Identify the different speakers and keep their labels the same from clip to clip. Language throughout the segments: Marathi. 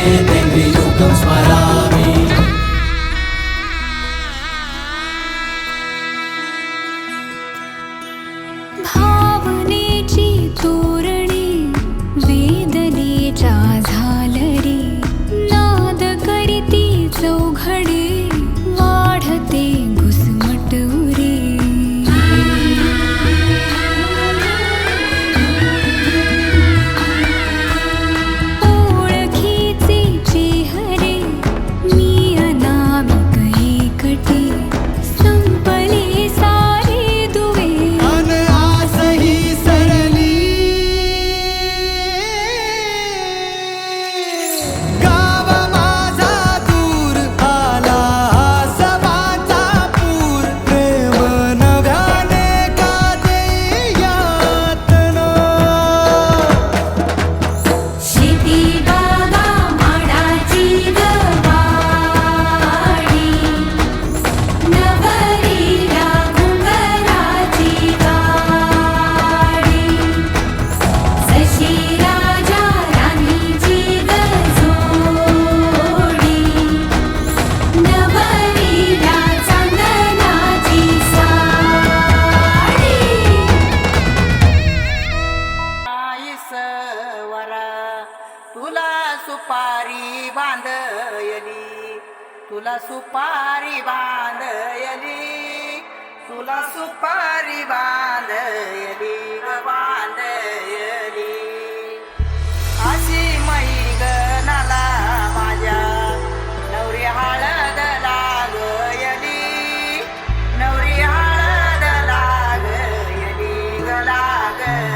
Speaker 1: तेन्द्रियुगं स्मरामि।
Speaker 2: भावनेची तोरणी वेदनेच्या झालरी नाद करीती चौघडे वाढते घुसमटुरी ओळखीचे चेहरे मी अनामिक एकटे संपले सारे दुवे
Speaker 3: तुला सुपारी बांधयली, तुला सुपारी बांधयली, तुला सुपारी बांधयली बांधयली अशी मैगनाला माझ्या नवरी हळद लागयली, नवरी हळद लागयली लागयली।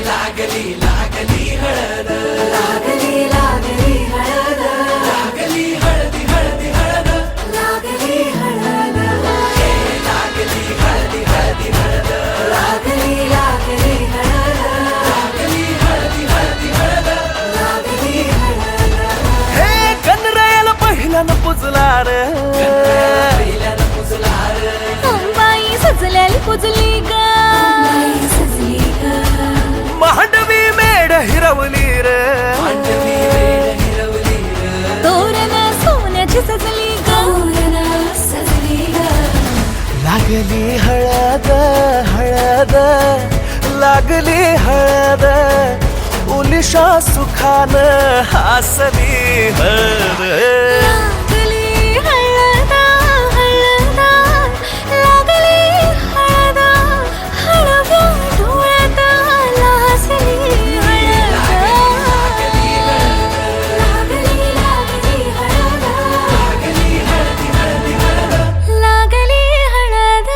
Speaker 1: लागली लागली हळद,
Speaker 2: लागली लागली हळद,
Speaker 1: लागली हळदी हळदी हळद,
Speaker 2: लागली हळद,
Speaker 1: लागली हळदी हळदी हळद,
Speaker 2: लागली लागली हळद,
Speaker 1: लागली हळदी हळदी हळद,
Speaker 2: लागली हळद।
Speaker 4: हे कनरायाला पहिल्यानं पुजला रे,
Speaker 1: पहिल्यानं पुजला रे,
Speaker 2: अंबाई सजल्याली पुजली ग, अंबाई सजली ग,
Speaker 4: मांडवी मेढ हिरवली रे,
Speaker 1: मांडवी वेळ हिरवली रे,
Speaker 2: तोरण सोन्याची सजली ग, तोरण सजली ग,
Speaker 4: लागली हळद हळद, लागली हळद, उलिशा सुखानं हासली हळद,
Speaker 2: लागली हळद हळद, लागली हळद, हळव्या डोळ्यात लाजली हळद, लागली लागली हळद,
Speaker 1: लागली हळदी हळदी हळद,
Speaker 2: लागली हळद,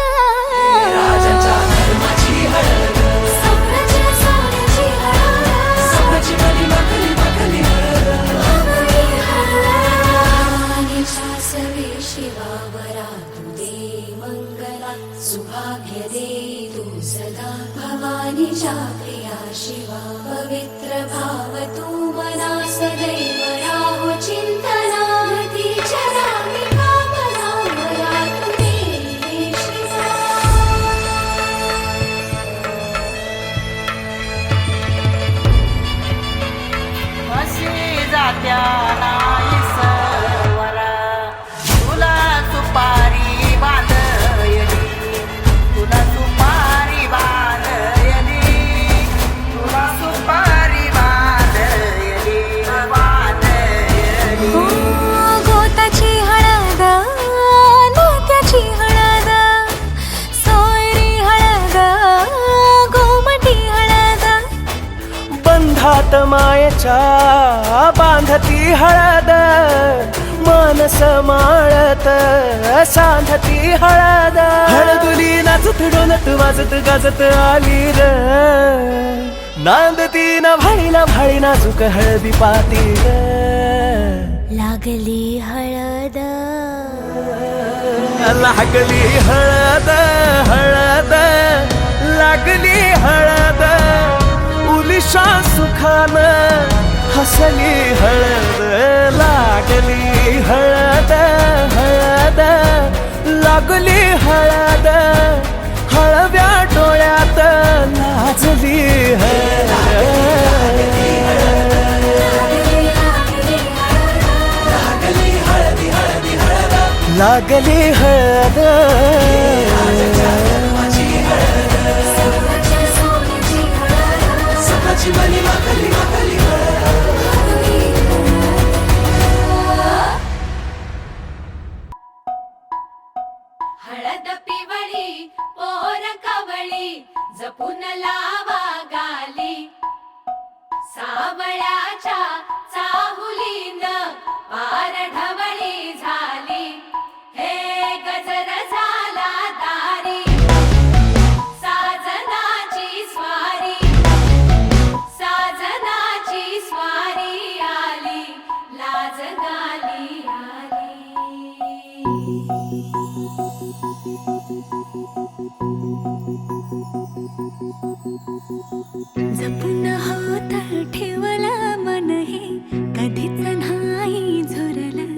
Speaker 1: राजाच्या धर्माची हळद,
Speaker 2: सोन्याची सोन्याची हळद,
Speaker 1: सोन्याची मली मखली मखली हळद,
Speaker 2: लागली हळद। भवानीच्या सवे शिवावरा तू दे मंगला, सुभाग्य दे तू सदा, भवानीच्या प्रिया शिवा पवित्र भाव तू मना सदैव राहो चिंतना, तीच्या नामी भावना मला तू दे शिवा।
Speaker 3: अशी जात्या नाही सवरा, तुला सुपारी बांधयली, तुला सुपारी बांधयली, तुला सुपारी बांधयली बांधयली।
Speaker 2: गोताची हळद, नात्याची हळद, सोयरी हळद, गोमटी हळद,
Speaker 4: बंधात मायेच्या बांधती हळद, मानस माळत सांधती हळद, हळदुली नाचत डोलत वाजत गाजत आली र, नांदती न भाळी नाजूक हळदी पाती ग,
Speaker 2: लागली हळद,
Speaker 4: लागली हळद हळद, लागली हळद, उलिशा सुखानं हसली हळद, लागली हळद हळद, लागली हळद, हळव्या डोळ्यात लाजली हळद, लागली हळद
Speaker 1: माझी हळद
Speaker 2: सकाळच्या सोन्याची हळद
Speaker 1: सकाळची बनी माखली माखली
Speaker 2: हळद पिवळी पोर कवळी जपून लावा गाली सावळ्याच्या चाहुलीन पार ढवळी झाली हे गजर झाला दारी साजनाची स्वारी आली लाज गाली आली जपून होत ठेवला मन हे कधीच नाही झुरलं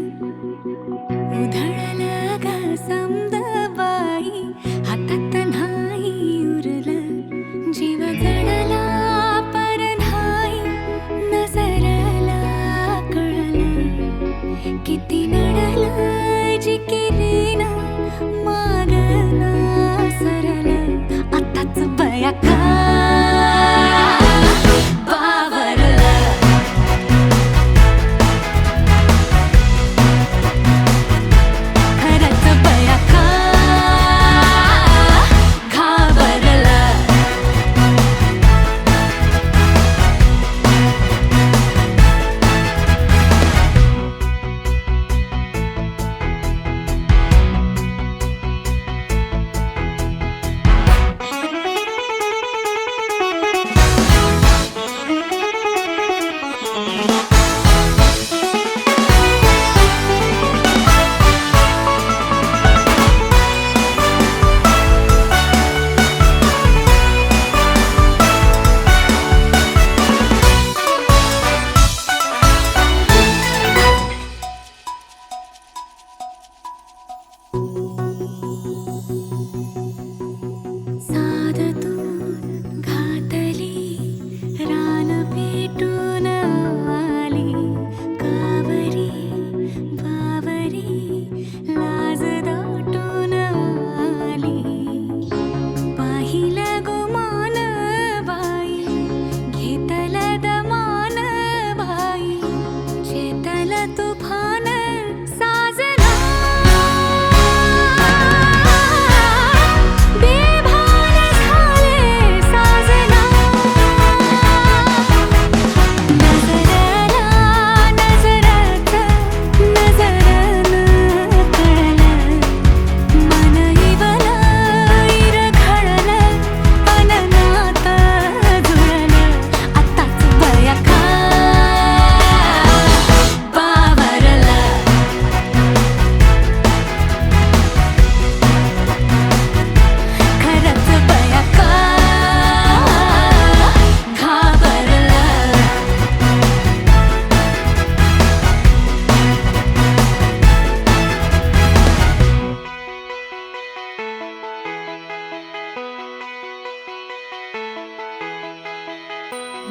Speaker 2: उधळलं ग समद बाई हातात नाही उरलं जीव जडला पर नाही नजरला कळलं किती नडलं जी केली ना मागना सरलं आताच बया का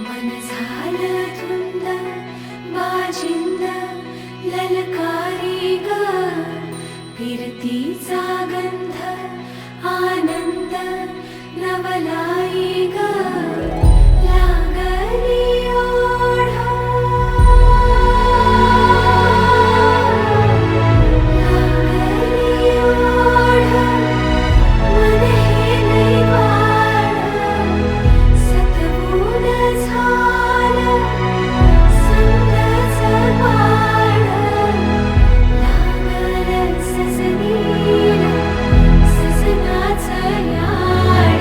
Speaker 2: मन झालं धुंद बाजिंद ललकारी ग फिरतीचा गंध आनंद नवलाई ग लागली ओढा लागली ओढा मन हे निवाड सतबूड झालं संगच बाळ लागलं सजनीला सजनाचं याड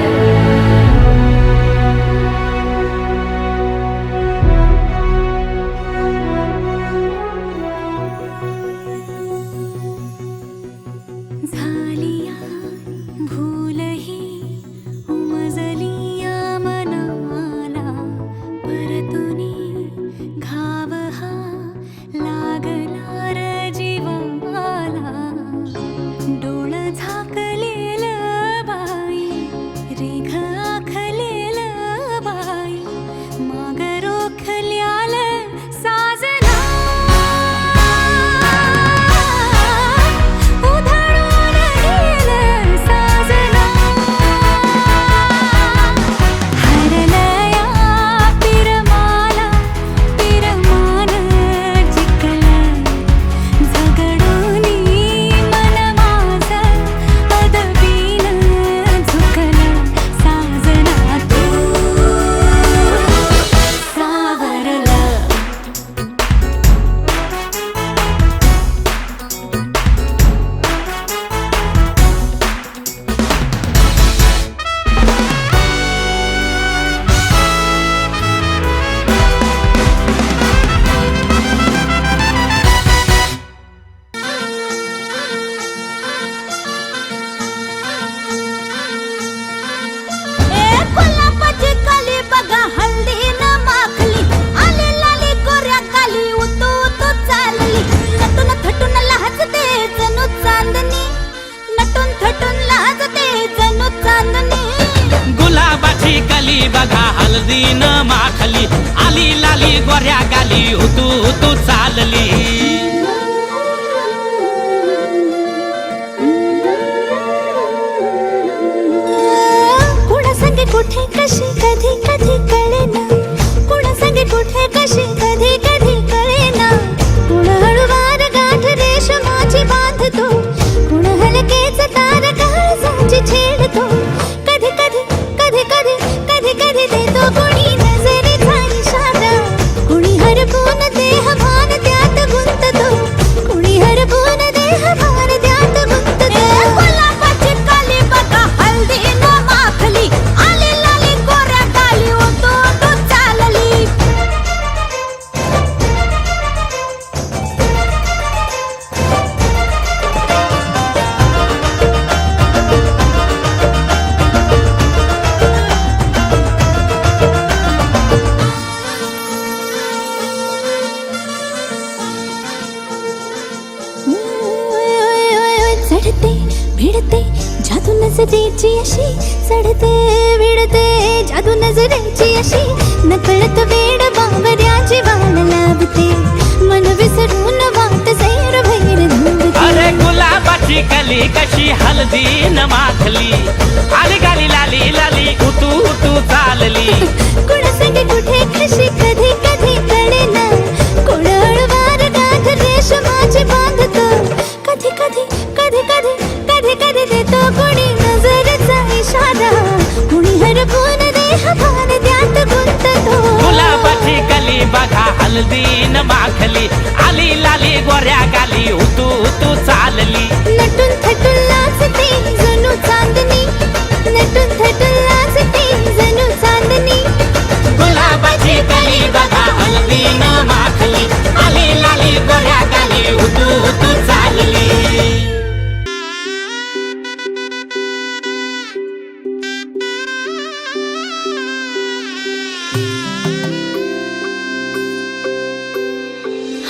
Speaker 5: बघा हळदीन माखली आली लाली गोऱ्या गाली हुतू हुतू चालली
Speaker 2: कुणा संगे कुठे कशी कधी कधी कळेना कुणा संगे कुठे कशी कधी कधी कळेना कुण हळूवार गाठ रेशमाची बांधतो कुण हलकेच तार काळजाची छेडतो कधी कधी कधी कधी कधी कधी देतो कुणी नजरेचा इशारा कुणी हरपून देह भान त्यात गुंततो कुणी हरपून देह भान त्यात गुंततो गुलाबाची काली बघा हळदीन माखली आली लाली गोऱ्या गाली होतो तो चालली चढते भिडते जादू नजरेची अशी चढते भिडते जादू नजरेची अशी नकळत वेड बावऱ्याची वाण लाभते मन विसरून वाट सैर भैर धुंदते
Speaker 5: अरे गुलाबाची कली कशी हळदीन माखली आली गाली लाली लाली हुतू हुतू चालली
Speaker 2: कुणा संगे कुठे कशी कधी कधी कळेना कुण हळूवार गाठ रेशमाची बांधतो कधी कधी कधी कधी कधी कधी देतो कुणी नजरेचा इशारा कुणी हरपून देह भान त्यात गुंततो
Speaker 5: गुलाबाची कली बघा हळदीन माखली आली लाली गोऱ्या गाली हुतू हुतू चालली
Speaker 2: नटून थटून लाजते जणू चांदणी नटून थटून लाजते जणू चांदणी
Speaker 5: गुलाबाची कली बघा हळदीन माखली आली लाली गोऱ्या गाली हुतू हुतू चालली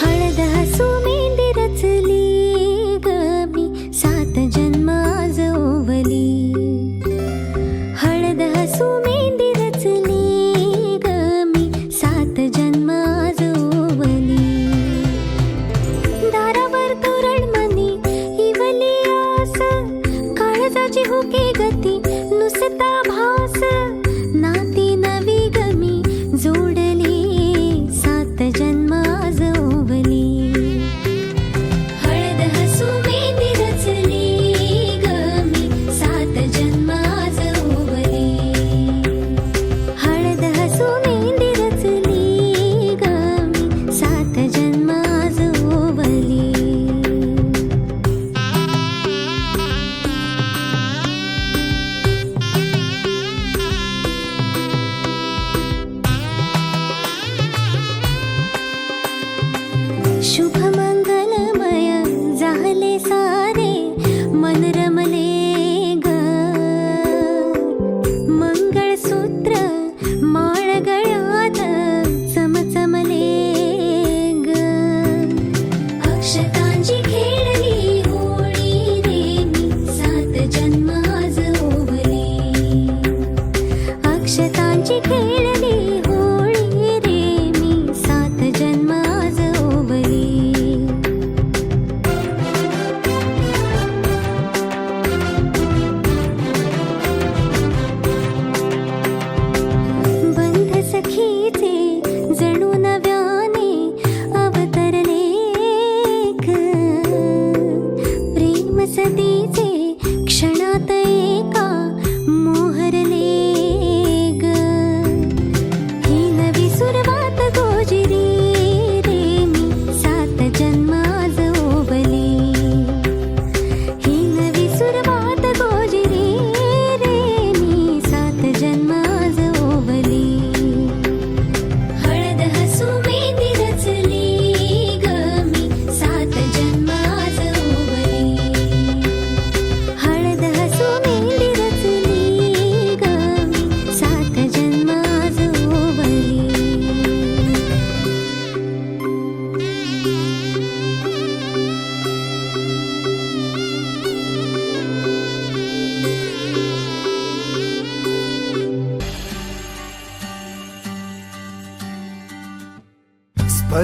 Speaker 2: हळद हसू मेंढी रचली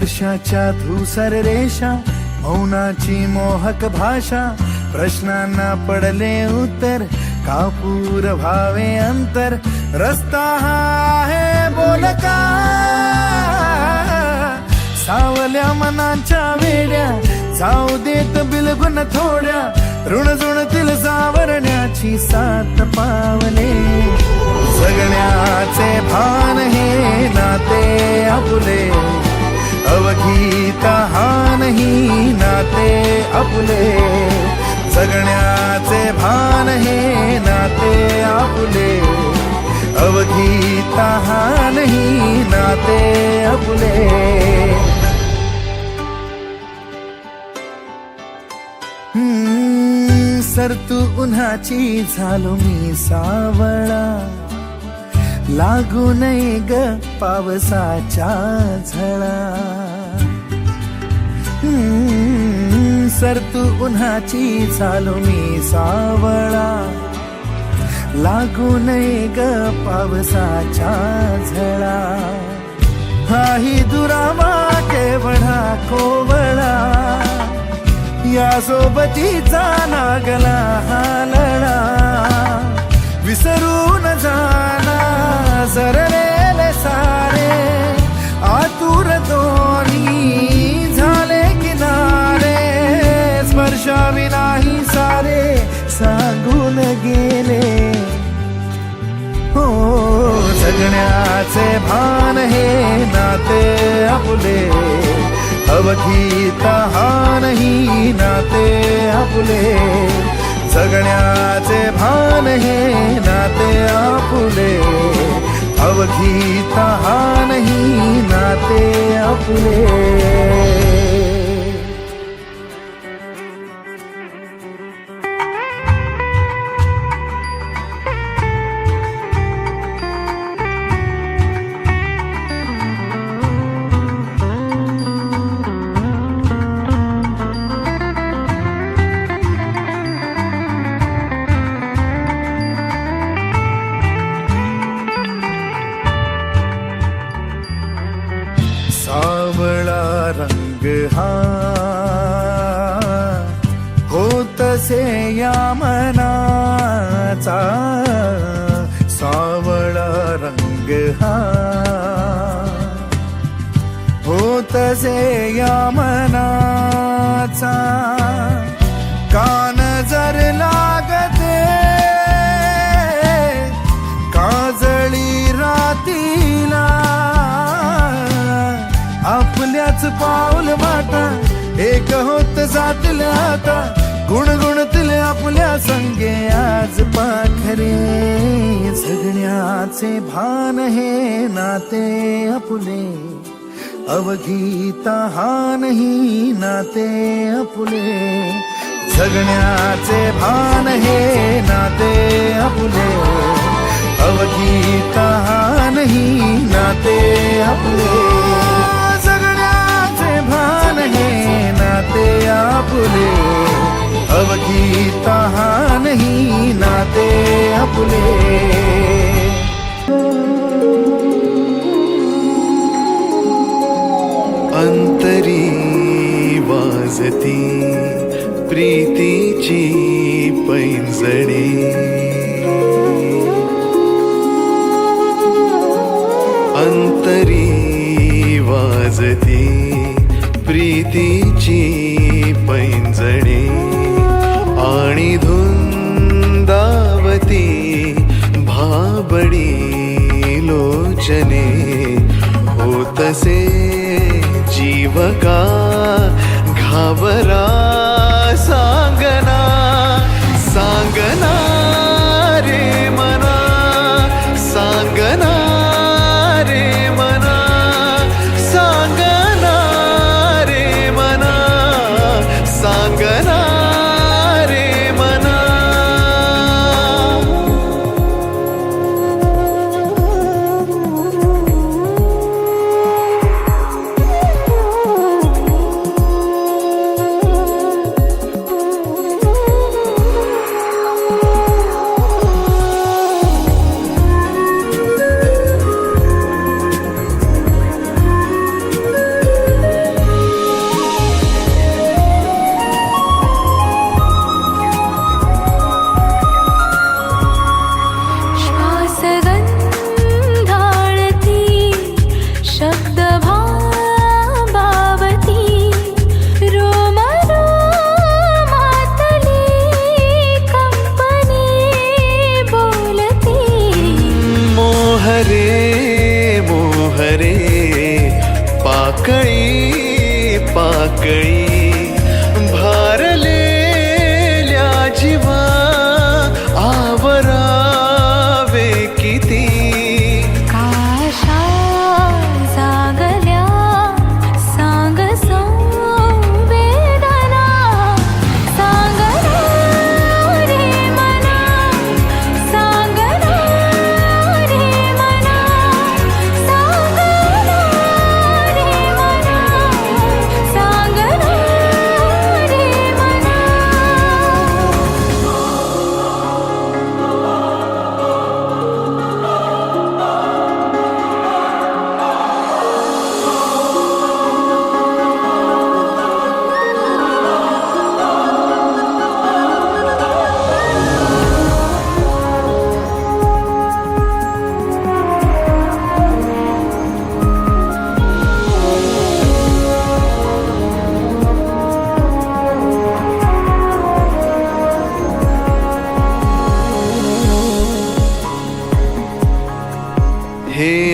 Speaker 6: स्पर्शाच्या धूसर रेषा, मौनाची मोहक भाषा, प्रश्नांना पडले उत्तर, कापूर भावे अंतर, रस्ता हा आहे बोलका, सावल्या मनांच्या वेड्या, जाऊ देत बिलगुन थोड्या, ऋणझुणतील सावरण्याची सात पावले, जगण्याचे भान हे नाते आपुले, अवघी तहान ही नाते आपुले, जगण्याचे भान हे नाते आपुले, अवघी तहान ही नाते आपुले. सरतू उन्हाची झालो मी सावळा, लागू नये ग पावसाच्या झळा. सरतू उन्हाची झालो मी सावळा, लागू नये ग पावसाच्या झळा. हाही दुरावा केवढा कोवळा, या सोबतीचा नागला हा लढा, विसरून जाना सरलेले सारे, आतुर दोन्ही झाले किनारे, स्पर्शाविनाही सारे सांगून गेले. हो जगण्याचे भान हे नाते आपुले, अवघी तहान ही नाते आपुले, जगण्याचे भान हे नाते आपुले, अवघी तहान ही नाते आपुले. सावळा रंग हा होतसे या मनाचा, सावळा रंग हा होतसे या मनाचा, कान जर लागते काजळी रातीला, आपल्याच पाऊल वाटा एक होत जातील आता, गुणगुणतील आपल्या संगे आज पाखरे, जगण्याचे भान हे नाते आपुले, अवघी तहान ही नाते आपुले, जगण्याचे भान हे नाते आपुले, अवघी तहान ही नाते आपुले, जगण्याचे भान हे नाते आपुले, अवघी तहान ही नाते आपुले. अंतरी वाजती प्रीतीची पैंजणे, अंतरी वाजती प्रीतीची पैंजणे, आणि धुंदावती भाबडी लोचने, होतसे जीवका घाबरा सांगना, सांगना रे मना, सांगना रे मना, सांगना रे मना, सांगना रे मना.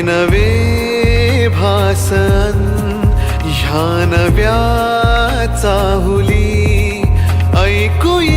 Speaker 7: नवे भासन ह्या नव्या चाहुली ऐकूया